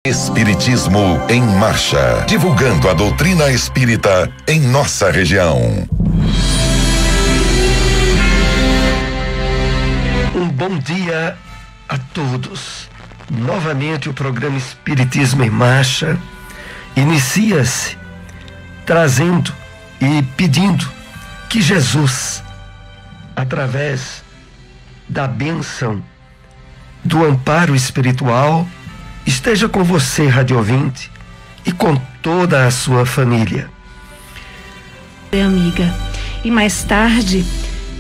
Espiritismo em Marcha, divulgando a doutrina espírita em nossa região. Um bom dia a todos. Novamente o programa Espiritismo em Marcha inicia-se trazendo e pedindo que Jesus, através da bênção do amparo espiritual, esteja com você, rádio ouvinte, e com toda a sua família. Amiga, e mais tarde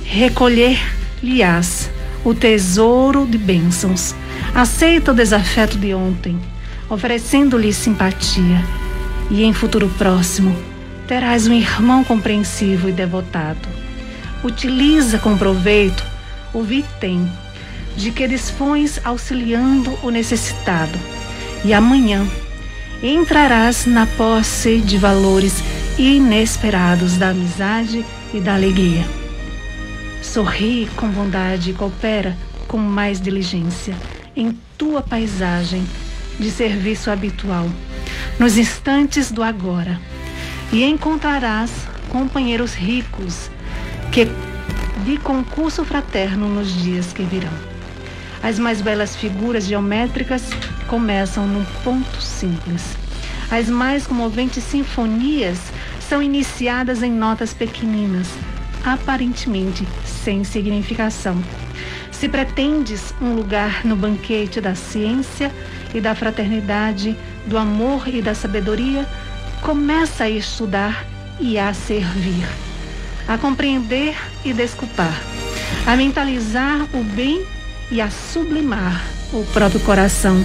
recolher-lhe-ás o tesouro de bênçãos. Aceita o desafeto de ontem, oferecendo-lhe simpatia, e em futuro próximo terás um irmão compreensivo e devotado. Utiliza com proveito o vitem de que dispões auxiliando o necessitado, e amanhã entrarás na posse de valores inesperados da amizade e da alegria. Sorri com bondade e coopera com mais diligência em tua paisagem de serviço habitual, nos instantes do agora, e encontrarás companheiros ricos que de concurso fraterno nos dias que virão. As mais belas figuras geométricas começam num ponto simples. As mais comoventes sinfonias são iniciadas em notas pequeninas, aparentemente sem significação. Se pretendes um lugar no banquete da ciência e da fraternidade, do amor e da sabedoria, começa a estudar e a servir, a compreender e desculpar, a mentalizar o bem e a sublimar o próprio coração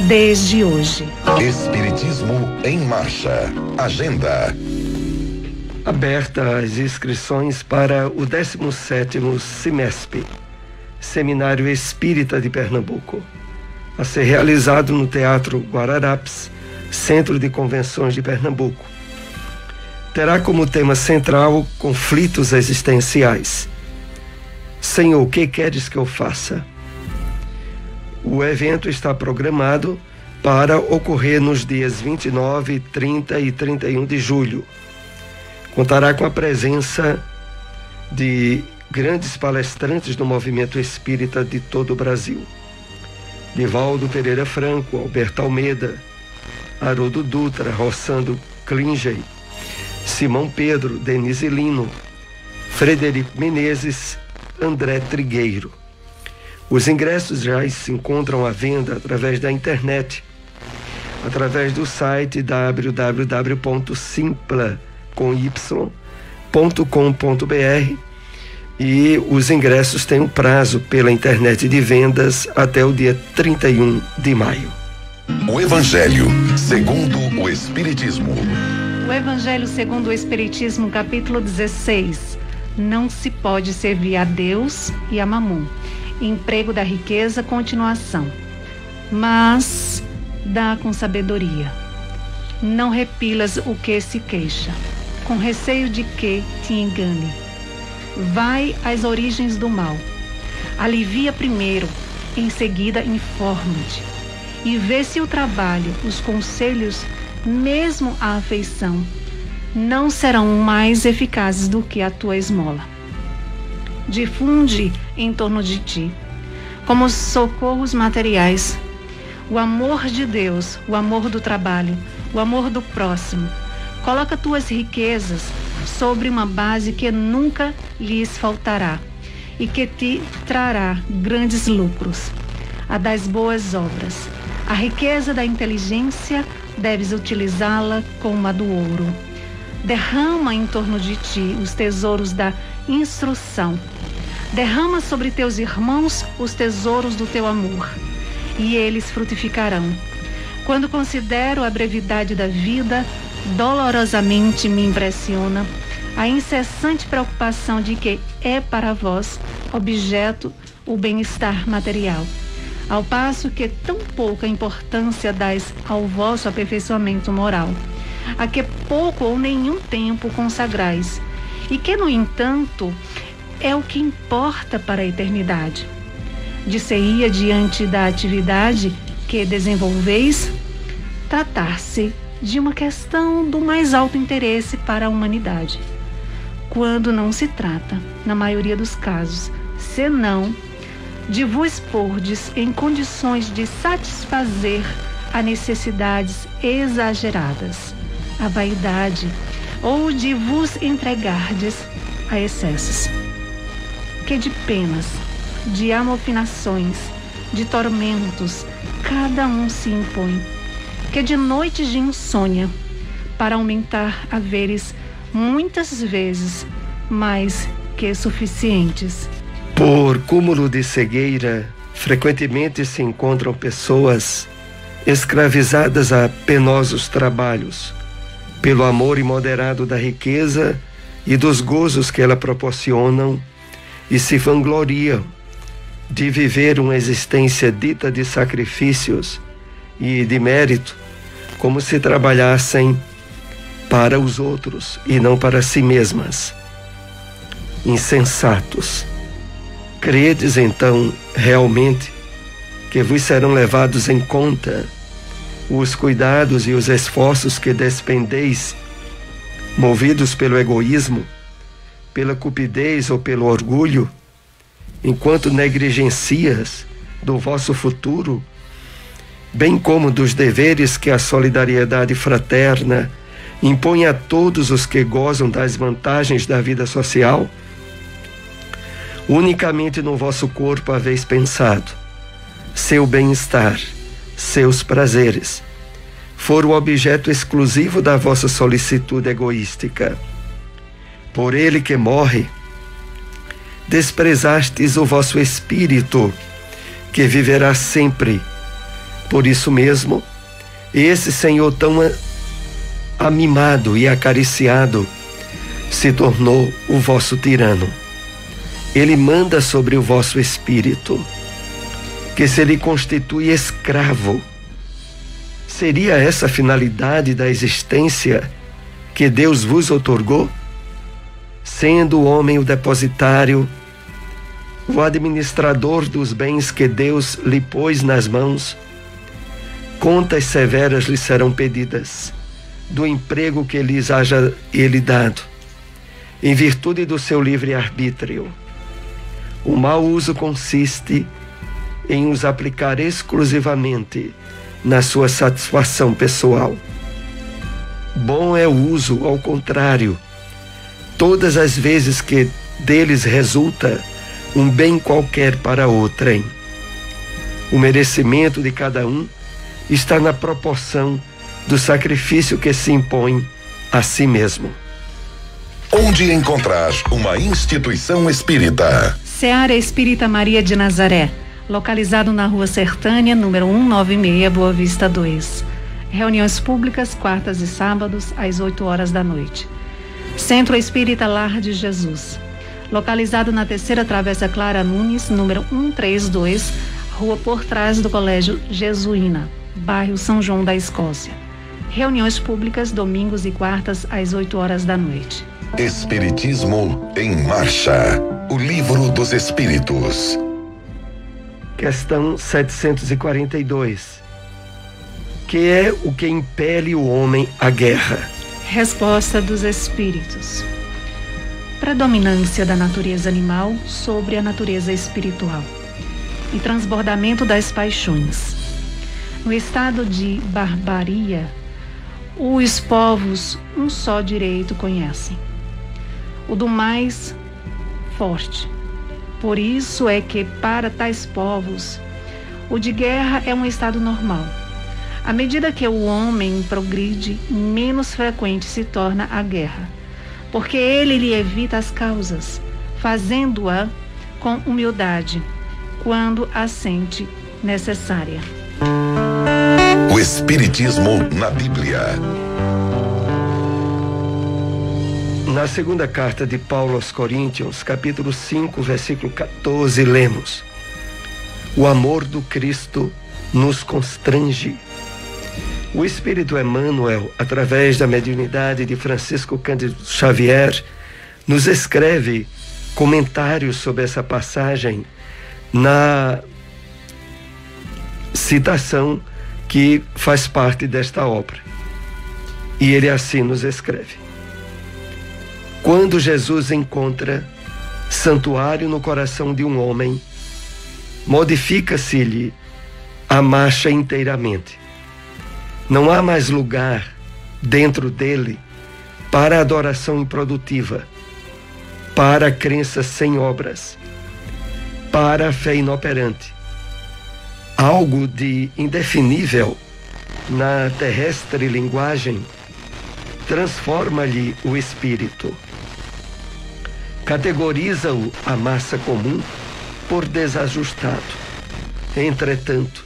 desde hoje. Espiritismo em Marcha. Agenda. Aberta as inscrições para o 17º Semesp, Seminário Espírita de Pernambuco, a ser realizado no Teatro Guararapes, Centro de Convenções de Pernambuco. Terá como tema central conflitos existenciais. Senhor, o que queres que eu faça? O evento está programado para ocorrer nos dias 29, 30 e 31 de julho. Contará com a presença de grandes palestrantes do movimento espírita de todo o Brasil. Divaldo Pereira Franco, Alberto Almeida, Haroldo Dutra, Rossandro Klinger, Simão Pedro, Denise Lino, Frederico Menezes, André Trigueiro. Os ingressos já se encontram à venda através da internet, através do site www.simpla.com.br, e os ingressos têm um prazo pela internet de vendas até o dia 31 de maio. O Evangelho segundo o Espiritismo. O Evangelho segundo o Espiritismo, capítulo 16. Não se pode servir a Deus e a Mamon. Emprego da riqueza, continuação. Mas dá com sabedoria. Não repilas o que se queixa, com receio de que te engane. Vai às origens do mal. Alivia primeiro, em seguida informa-te. E vê se o trabalho, os conselhos, mesmo a afeição, não serão mais eficazes do que a tua esmola. Difunde em torno de ti, como socorros materiais, o amor de Deus, o amor do trabalho, o amor do próximo. Coloca tuas riquezas sobre uma base que nunca lhes faltará e que te trará grandes lucros, a das boas obras. A riqueza da inteligência deves utilizá-la como a do ouro. Derrama em torno de ti os tesouros da instrução. Derrama sobre teus irmãos os tesouros do teu amor, e eles frutificarão. Quando considero a brevidade da vida, dolorosamente me impressiona a incessante preocupação de que é para vós objeto o bem-estar material, ao passo que tão pouca importância dais ao vosso aperfeiçoamento moral, a que pouco ou nenhum tempo consagrais, e que, no entanto, é o que importa para a eternidade. Dir-se-ia diante da atividade que desenvolveis, tratar-se de uma questão do mais alto interesse para a humanidade, quando não se trata, na maioria dos casos, senão de vos pordes em condições de satisfazer a necessidades exageradas, a vaidade, ou de vos entregardes a excessos. Que de penas, de amofinações, de tormentos, cada um se impõe, que de noites de insônia, para aumentar haveres muitas vezes mais que suficientes. Por cúmulo de cegueira, frequentemente se encontram pessoas escravizadas a penosos trabalhos, pelo amor imoderado da riqueza e dos gozos que ela proporcionam, e se vangloriam de viver uma existência dita de sacrifícios e de mérito, como se trabalhassem para os outros e não para si mesmas. Insensatos! Credes então realmente que vos serão levados em conta os cuidados e os esforços que despendeis, movidos pelo egoísmo, pela cupidez ou pelo orgulho, enquanto negligencias do vosso futuro, bem como dos deveres que a solidariedade fraterna impõe a todos os que gozam das vantagens da vida social? Unicamente no vosso corpo haveis pensado. Seu bem-estar, seus prazeres, foram o objeto exclusivo da vossa solicitude egoística. Por ele que morre, desprezastes o vosso espírito, que viverá sempre. Por isso mesmo, esse Senhor tão amimado e acariciado se tornou o vosso tirano. Ele manda sobre o vosso espírito, que se lhe constitui escravo. Seria essa a finalidade da existência que Deus vos outorgou? Sendo o homem o depositário, o administrador dos bens que Deus lhe pôs nas mãos, contas severas lhe serão pedidas do emprego que lhes haja ele dado, em virtude do seu livre-arbítrio. O mau uso consiste em os aplicar exclusivamente na sua satisfação pessoal. Bom é o uso, ao contrário, todas as vezes que deles resulta um bem qualquer para outrem. O merecimento de cada um está na proporção do sacrifício que se impõe a si mesmo. Onde encontrar uma instituição espírita? Seara Espírita Maria de Nazaré, localizado na Rua Sertânia, número 196, Boa Vista 2. Reuniões públicas, quartas e sábados, às 8 horas da noite. Centro Espírita Lar de Jesus, localizado na Terceira Travessa Clara Nunes, número 132, rua por trás do Colégio Jesuína, bairro São João da Escócia. Reuniões públicas, domingos e quartas, às 8 horas da noite. Espiritismo em Marcha, o livro dos Espíritos. Questão 742. Que é o que impele o homem à guerra? Resposta dos Espíritos. Predominância da natureza animal sobre a natureza espiritual e transbordamento das paixões. No estado de barbaria, os povos um só direito conhecem, o do mais forte. Por isso é que, para tais povos, o de guerra é um estado normal. À medida que o homem progride, menos frequente se torna a guerra, porque ele lhe evita as causas, fazendo-a com humildade, quando a sente necessária. O Espiritismo na Bíblia. Na segunda carta de Paulo aos Coríntios, capítulo 5, versículo 14, lemos: o amor do Cristo nos constrange. O Espírito Emmanuel, através da mediunidade de Francisco Cândido Xavier, nos escreve comentários sobre essa passagem na citação que faz parte desta obra. E ele assim nos escreve: quando Jesus encontra santuário no coração de um homem, modifica-se-lhe a marcha inteiramente. Não há mais lugar dentro dele para a adoração improdutiva, para a crença sem obras, para a fé inoperante. Algo de indefinível na terrestre linguagem transforma-lhe o espírito. Categoriza-o a massa comum por desajustado. Entretanto,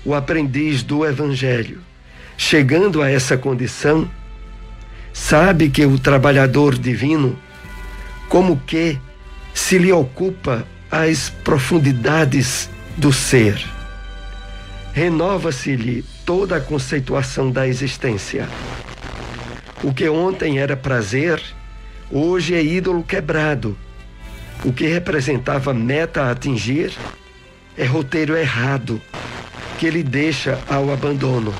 o aprendiz do Evangelho, chegando a essa condição, sabe que o trabalhador divino, como que se lhe ocupa as profundidades do ser. Renova-se-lhe toda a conceituação da existência. O que ontem era prazer, hoje é ídolo quebrado. O que representava meta a atingir é roteiro errado, que ele deixa ao abandono.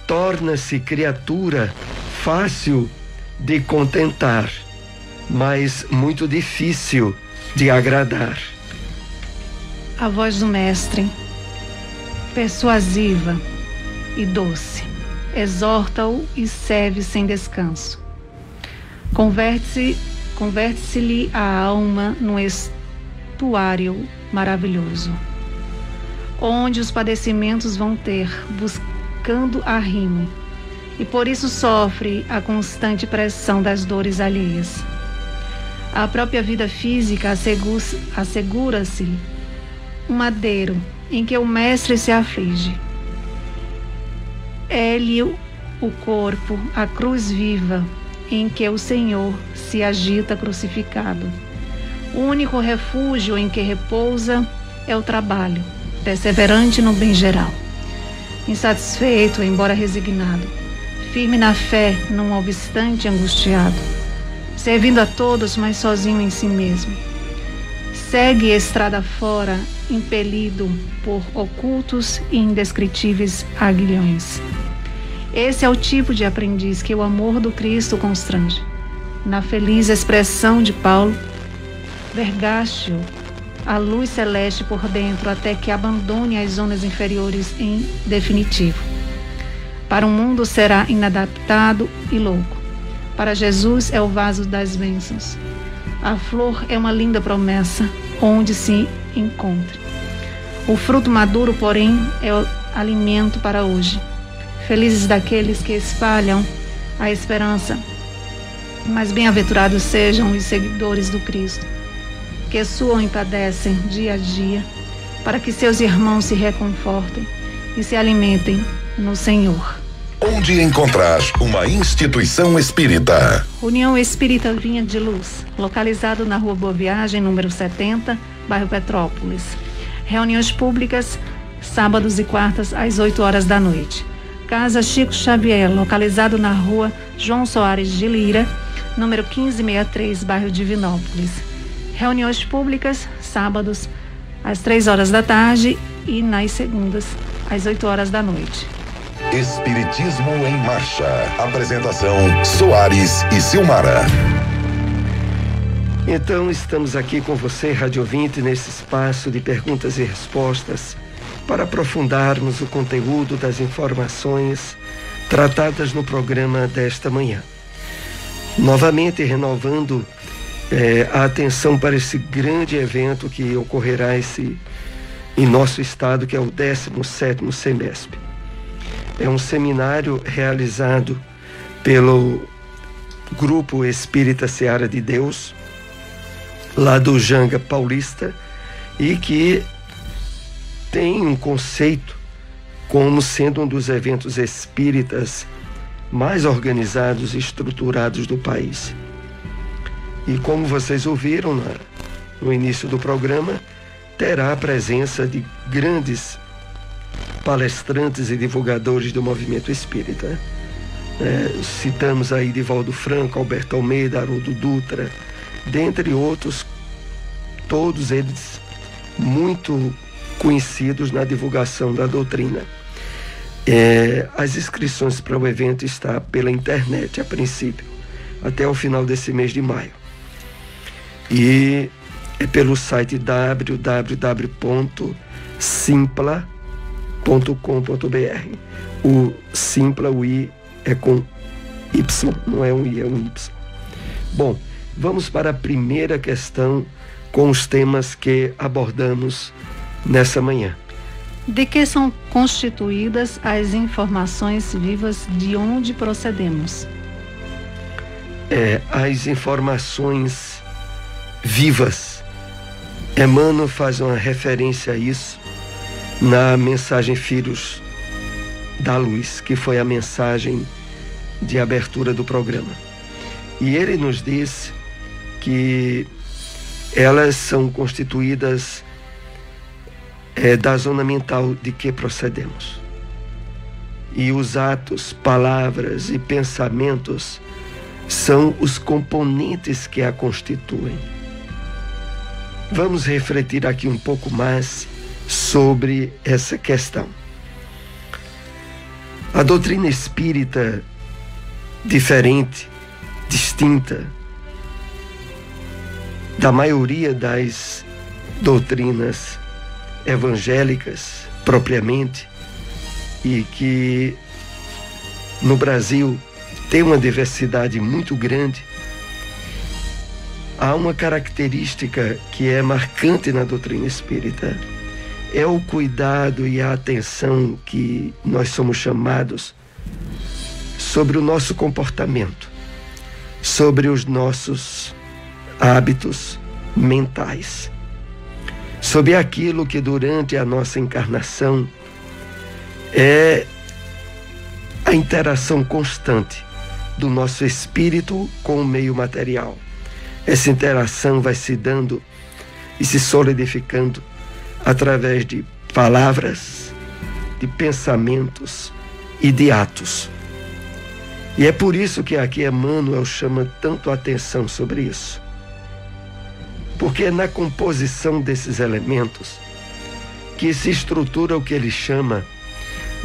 Torna-se criatura fácil de contentar, mas muito difícil de agradar. A voz do Mestre, persuasiva e doce, exorta-o e serve sem descanso. Converte-se-lhe a alma num estuário maravilhoso, onde os padecimentos vão ter, buscando arrimo, e por isso sofre a constante pressão das dores alheias. A própria vida física assegura-se um madeiro em que o Mestre se aflige. É-lhe o corpo, a cruz viva, em que o Senhor se agita crucificado. O único refúgio em que repousa é o trabalho, perseverante no bem geral. Insatisfeito, embora resignado, firme na fé, não obstante angustiado, servindo a todos, mas sozinho em si mesmo. Segue estrada fora, impelido por ocultos e indescritíveis aguilhões. Esse é o tipo de aprendiz que o amor do Cristo constrange. Na feliz expressão de Paulo, vergaste-o a luz celeste por dentro até que abandone as zonas inferiores em definitivo. Para o mundo será inadaptado e louco. Para Jesus é o vaso das bênçãos. A flor é uma linda promessa onde se encontre. O fruto maduro, porém, é o alimento para hoje. Felizes daqueles que espalham a esperança, mas bem-aventurados sejam os seguidores do Cristo, que suam e padecem dia a dia, para que seus irmãos se reconfortem e se alimentem no Senhor. Onde encontrar uma instituição espírita? União Espírita Vinha de Luz, localizado na Rua Boa Viagem, número 70, bairro Petrópolis. Reuniões públicas, sábados e quartas, às 8 horas da noite. Casa Chico Xavier, localizado na Rua João Soares de Lira, número 1563, bairro Divinópolis. Reuniões públicas, sábados, às 3 horas da tarde e nas segundas, às 8 horas da noite. Espiritismo em Marcha. Apresentação: Soares e Silmara. Então, estamos aqui com você, rádio ouvinte, nesse espaço de perguntas e respostas, para aprofundarmos o conteúdo das informações tratadas no programa desta manhã. Novamente renovando a atenção para esse grande evento que ocorrerá em nosso estado, que é o 17º Semesp. É um seminário realizado pelo Grupo Espírita Seara de Deus, lá do Janga Paulista, e que tem um conceito como sendo um dos eventos espíritas mais organizados e estruturados do país. E como vocês ouviram no início do programa, terá a presença de grandes palestrantes e divulgadores do movimento espírita. Citamos aí Divaldo Franco, Alberto Almeida, Haroldo Dutra, dentre outros, todos eles muito conhecidos na divulgação da doutrina. As inscrições para o evento estão pela internet, a princípio, até o final desse mês de maio. E é pelo site www.simpla.com.br. O Simpla, o I é com Y, não é um I, é um Y. Bom, vamos para a primeira questão com os temas que abordamos nessa manhã. De que são constituídas as informações vivas de onde procedemos? As informações vivas. Emmanuel faz uma referência a isso na mensagem Filhos da Luz, que foi a mensagem de abertura do programa. E ele nos diz que elas são constituídas da zona mental de que procedemos. E os atos, palavras e pensamentos são os componentes que a constituem. Vamos refletir aqui um pouco mais sobre essa questão. A doutrina espírita, diferente, distinta da maioria das doutrinas evangélicas propriamente, e que no Brasil tem uma diversidade muito grande, há uma característica que é marcante na doutrina espírita, é o cuidado e a atenção que nós somos chamados sobre o nosso comportamento, sobre os nossos hábitos mentais, sobre aquilo que durante a nossa encarnação é a interação constante do nosso espírito com o meio material. Essa interação vai se dando e se solidificando através de palavras, de pensamentos e de atos. E é por isso que aqui Emmanuel chama tanto a atenção sobre isso. Porque é na composição desses elementos que se estrutura o que ele chama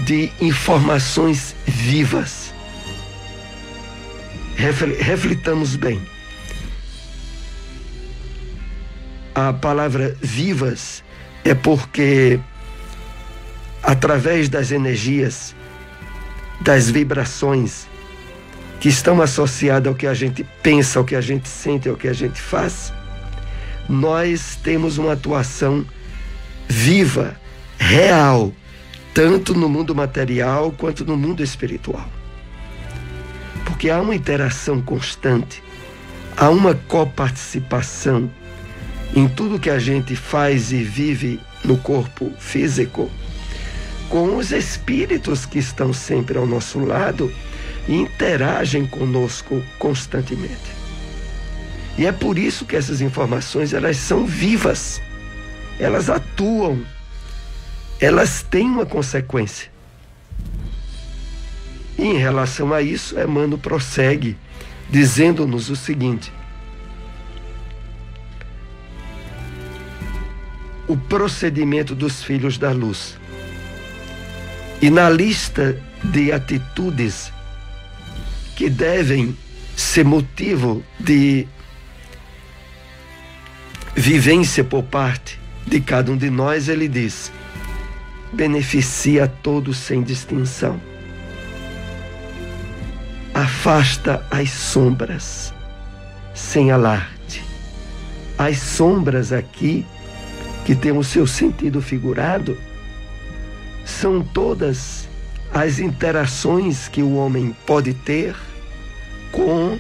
de informações vivas. Reflitamos bem. A palavra vivas é porque, através das energias, das vibrações que estão associadas ao que a gente pensa, ao que a gente sente, ao que a gente faz, nós temos uma atuação viva, real, tanto no mundo material quanto no mundo espiritual. Porque há uma interação constante, há uma coparticipação em tudo que a gente faz e vive no corpo físico, com os espíritos que estão sempre ao nosso lado e interagem conosco constantemente. E é por isso que essas informações, elas são vivas, elas atuam, elas têm uma consequência. E em relação a isso, Emmanuel prossegue dizendo-nos o seguinte: o procedimento dos filhos da luz. E na lista de atitudes que devem ser motivo de vivência por parte de cada um de nós, ele diz: beneficia a todos sem distinção, afasta as sombras sem alarde. As sombras aqui, que tem o seu sentido figurado, são todas as interações que o homem pode ter com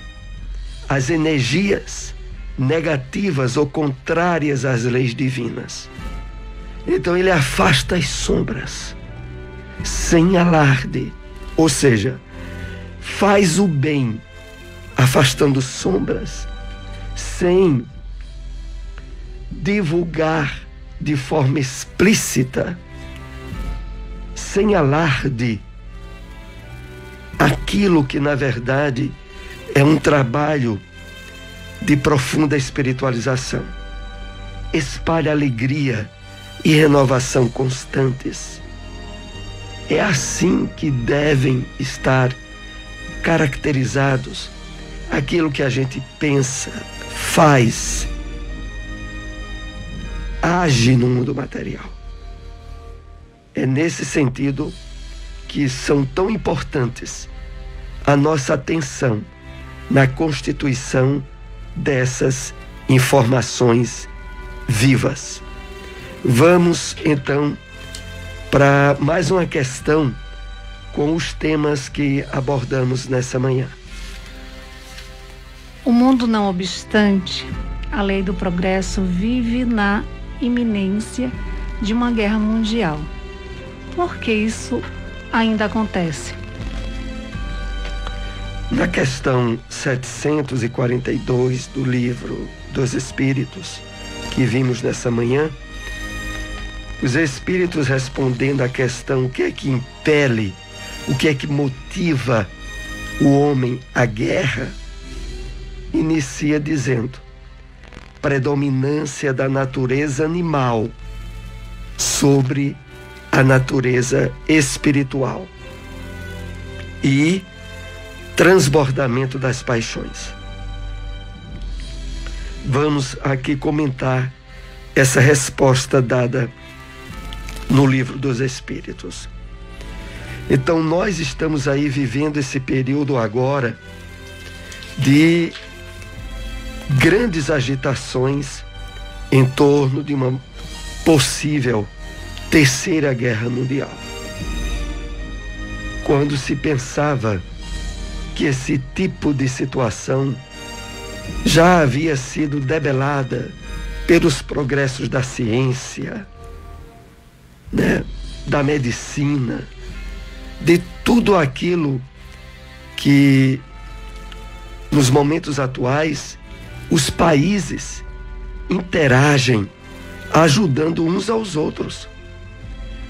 as energias negativas ou contrárias às leis divinas. Então ele afasta as sombras sem alarde, ou seja, faz o bem afastando sombras sem divulgar de forma explícita, sem alarde, aquilo que na verdade é um trabalho de profunda espiritualização. Espalha alegria e renovação constantes. É assim que devem estar caracterizados aquilo que a gente pensa, faz, age no mundo material. É nesse sentido que são tão importantes a nossa atenção na constituição dessas informações vivas. Vamos então para mais uma questão com os temas que abordamos nessa manhã. O mundo, não obstante, a lei do progresso vive na iminência de uma guerra mundial. Por que isso ainda acontece? Na questão 742 do livro dos Espíritos, que vimos nessa manhã, os Espíritos respondendo à questão o que é que impele, o que é que motiva o homem à guerra, inicia dizendo: predominância da natureza animal sobre a natureza espiritual e transbordamento das paixões. Vamos aqui comentar essa resposta dada no livro dos Espíritos. Então, nós estamos aí vivendo esse período agora de grandes agitações em torno de uma possível terceira guerra mundial. Quando se pensava que esse tipo de situação já havia sido debelada pelos progressos da ciência, da medicina, de tudo aquilo que nos momentos atuais os países interagem ajudando uns aos outros.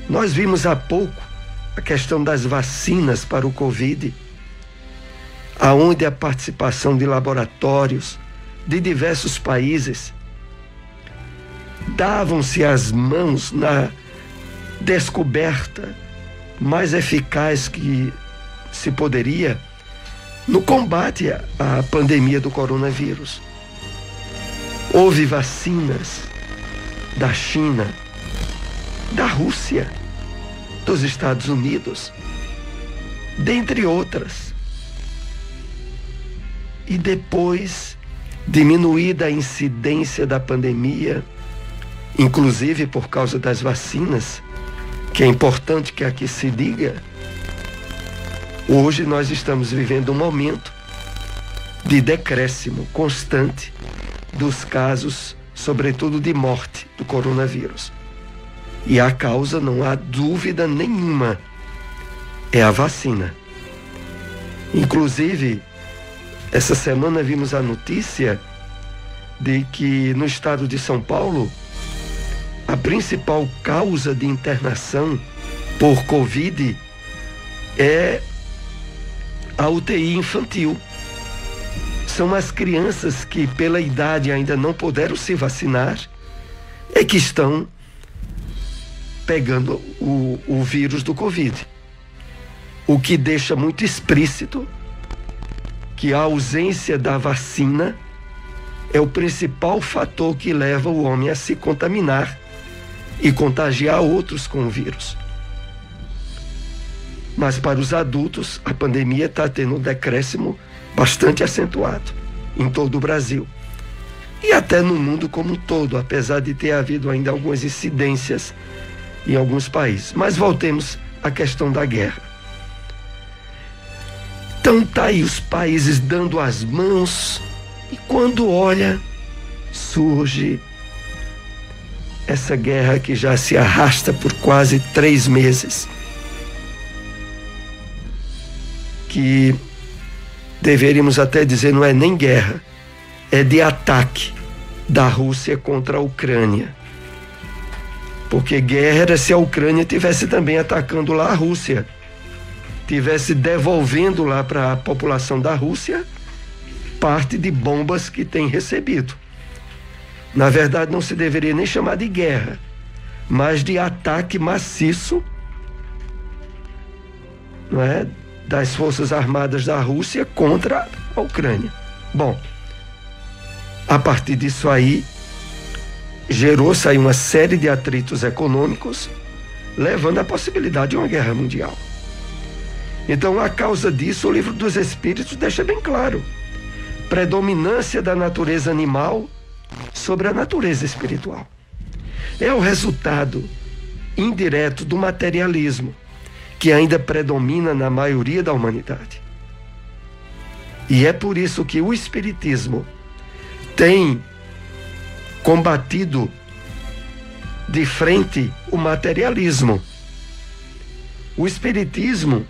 Nós vimos há pouco a questão das vacinas para o Covid, aonde a participação de laboratórios de diversos países davam-se as mãos na descoberta mais eficaz que se poderia no combate à pandemia do coronavírus. Houve vacinas da China, da Rússia, dos Estados Unidos, dentre outras. E depois, diminuída a incidência da pandemia, inclusive por causa das vacinas, que é importante que aqui se diga, hoje nós estamos vivendo um momento de decréscimo constante dos casos, sobretudo de morte do coronavírus. E a causa, não há dúvida nenhuma, é a vacina. Inclusive, essa semana vimos a notícia de que no estado de São Paulo, a principal causa de internação por Covid é a UTI infantil. São as crianças que, pela idade, ainda não puderam se vacinar, é que estão pegando o vírus do Covid. O que deixa muito explícito que a ausência da vacina é o principal fator que leva o homem a se contaminar e contagiar outros com o vírus. Mas para os adultos, a pandemia está tendo um decréscimo bastante acentuado em todo o Brasil e até no mundo como um todo, apesar de ter havido ainda algumas incidências em alguns países. Mas voltemos à questão da guerra. Então tá aí os países dando as mãos, e quando olha, surge essa guerra que já se arrasta por quase 3 meses, que deveríamos até dizer não é nem guerra, é de ataque da Rússia contra a Ucrânia. Porque guerra era se a Ucrânia tivesse também atacando lá a Rússia, tivesse devolvendo lá para a população da Rússia parte de bombas que tem recebido. Na verdade, não se deveria nem chamar de guerra, mas de ataque maciço não é, das Forças Armadas da Rússia contra a Ucrânia. Bom, a partir disso aí, gerou-se aí uma série de atritos econômicos, levando à possibilidade de uma guerra mundial. Então, a causa disso, o Livro dos Espíritos deixa bem claro: predominância da natureza animal sobre a natureza espiritual. É o resultado indireto do materialismo que ainda predomina na maioria da humanidade. E é por isso que o Espiritismo tem combatido de frente o materialismo. O Espiritismo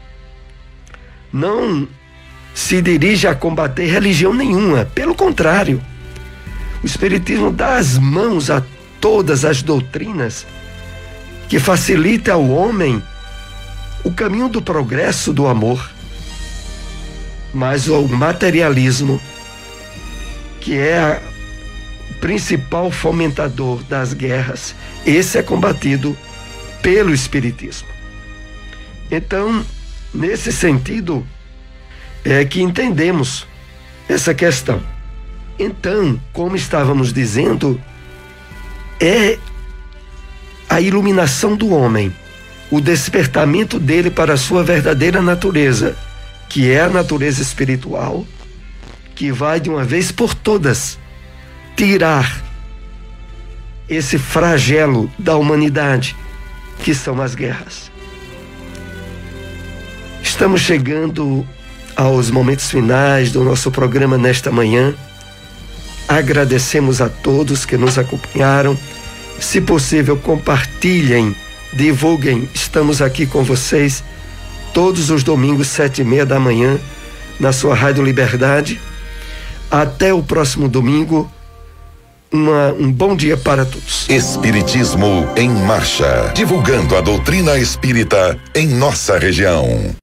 não se dirige a combater religião nenhuma, pelo contrário. O Espiritismo dá as mãos a todas as doutrinas que facilita ao homem o caminho do progresso, do amor. Mas o materialismo, que é o principal fomentador das guerras, esse é combatido pelo Espiritismo. Então, nesse sentido, é que entendemos essa questão. Então, como estávamos dizendo, é a iluminação do homem, o despertamento dele para a sua verdadeira natureza, que é a natureza espiritual, que vai de uma vez por todas tirar esse flagelo da humanidade, que são as guerras. Estamos chegando aos momentos finais do nosso programa nesta manhã. Agradecemos a todos que nos acompanharam. Se possível, compartilhem, divulguem. Estamos aqui com vocês todos os domingos, 7:30 da manhã, na sua Rádio Liberdade. Até o próximo domingo. Um bom dia para todos. Espiritismo em Marcha, divulgando a doutrina espírita em nossa região.